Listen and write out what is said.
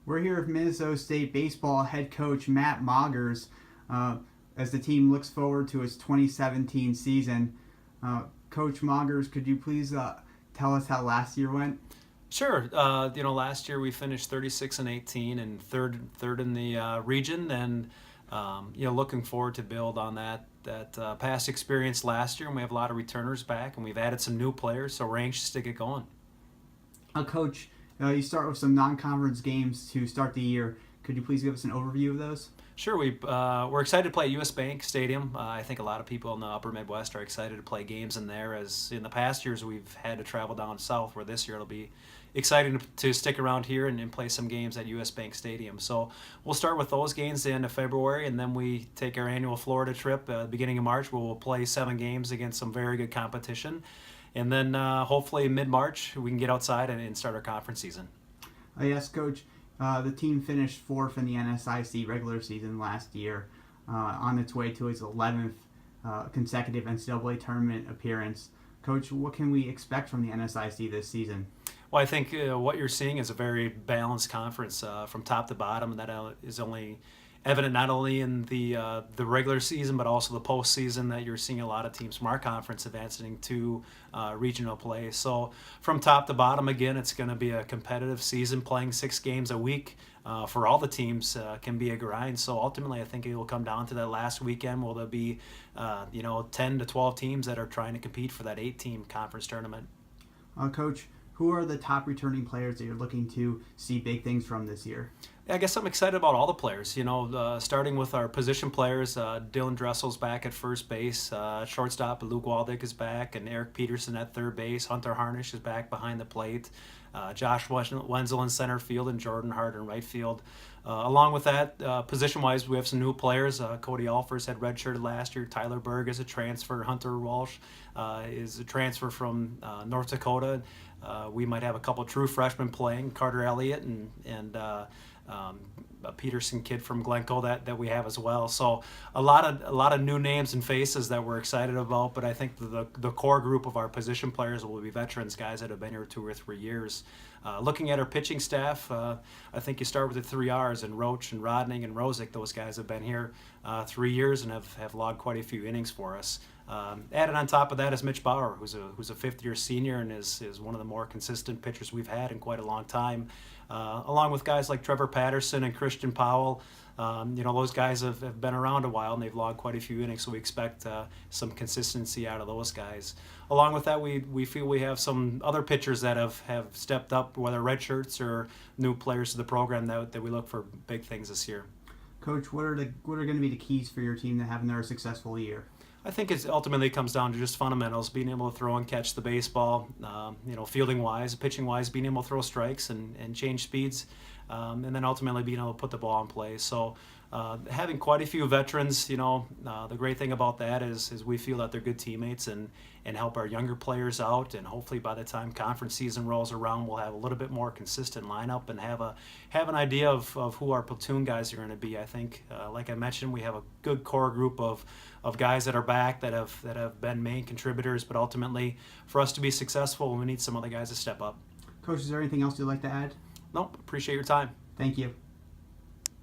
We're here with Minnesota State baseball head coach Matt Maugers as the team looks forward to its 2017 season. Coach Maugers, could you please tell us how last year went? Sure. Last year we finished 36-18 and third in the region, and looking forward to build on that past experience last year. And we have a lot of returners back, and we've added some new players, so we're anxious to get going. Coach, you start with some non-conference games to start the year. Could you please give us an overview of those? Sure. We're excited to play at US Bank Stadium. I think a lot of people in the upper Midwest are excited to play games in there, as in the past years we've had to travel down south, where this year it'll be exciting to stick around here and play some games at US Bank Stadium. So we'll start with those games the end of February, and then we take our annual Florida trip beginning of March, where we'll play 7 games against some very good competition. And then hopefully mid-March we can get outside and start our conference season. Yes, Coach. The team finished 4th in the NSIC regular season last year, on its way to its 11th consecutive NCAA tournament appearance. Coach, what can we expect from the NSIC this season? Well, I think what you're seeing is a very balanced conference from top to bottom, and that is only evident not only in the regular season but also the postseason, that you're seeing a lot of teams from our conference advancing to regional play. So from top to bottom, again, it's going to be a competitive season. Playing 6 games a week for all the teams can be a grind. So ultimately, I think it will come down to that last weekend. Will there be 10 to 12 teams that are trying to compete for that 8-team conference tournament? Coach, who are the top returning players that you're looking to see big things from this year? I guess I'm excited about all the players. Starting with our position players, Dylan Dressel's back at first base. Shortstop, Luke Waldick is back, and Eric Peterson at third base. Hunter Harnish is back behind the plate. Josh Wenzel in center field, and Jordan Hart in right field. Along with that, position-wise, we have some new players. Cody Alfers had redshirted last year. Tyler Berg is a transfer. Hunter Walsh is a transfer from North Dakota. We might have a couple true freshmen playing, Carter Elliott and a Peterson kid from Glencoe that we have as well. So a lot of new names and faces that we're excited about. But I think the core group of our position players will be veterans, guys that have been here 2 or 3 years. Looking at our pitching staff, I think you start with the 3 R's, and Roach and Rodning and Rosick. Those guys have been here 3 years and have logged quite a few innings for us. Added on top of that is Mitch Bauer, who's a 5th-year senior and is one of the more consistent pitchers we've had in quite a long time. Along with guys like Trevor Patterson and Christian Powell. Those guys have been around a while, and they've logged quite a few innings, so we expect some consistency out of those guys. Along with that, we feel we have some other pitchers that have stepped up, whether redshirts or new players to the program, that we look for big things this year. Coach, what are going to be the keys for your team to have another successful year? I think it ultimately comes down to just fundamentals, being able to throw and catch the baseball, fielding-wise, pitching-wise, being able to throw strikes and change speeds, and then ultimately being able to put the ball in play. So having quite a few veterans, the great thing about that is we feel that they're good teammates and help our younger players out, and hopefully by the time conference season rolls around, we'll have a little bit more consistent lineup and have an idea of who our platoon guys are going to be. I think, like I mentioned, we have a good core group of guys that are back that have been main contributors, but ultimately for us to be successful, we need some other guys to step up. Coach, is there anything else you'd like to add? Nope. Appreciate your time. Thank you.